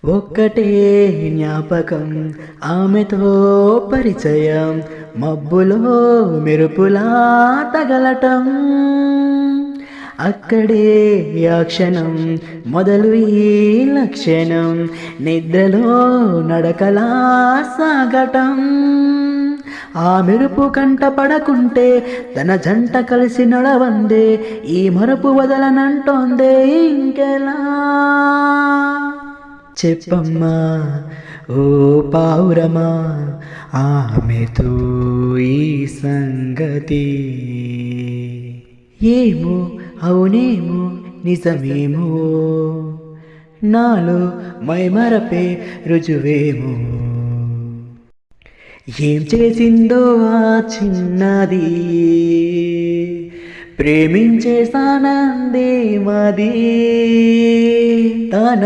ఒక్కటే జ్ఞాపకం ఆమెతో పరిచయం మబ్బులో మెరుపులా తగలటం అక్కడే ఆ క్షణం మొదలు ఈ లక్షణం నిద్రలో నడకలా సాగటం ఆ మెరుపు కంట పడకుంటే తన జంట కలిసి నడవందే ఈ మరుపు వదలనంటోందే ఇంకెలా చెప్పమ్మా ఓ పావురమా ఆమెతో ఈ సంగతి ఏమో అవునేమో నిజమేమో నాలో మైమరపే రుజువేమో ఏం చేసిందో ఆ చిన్నది ప్రేమించే సానందే మది తన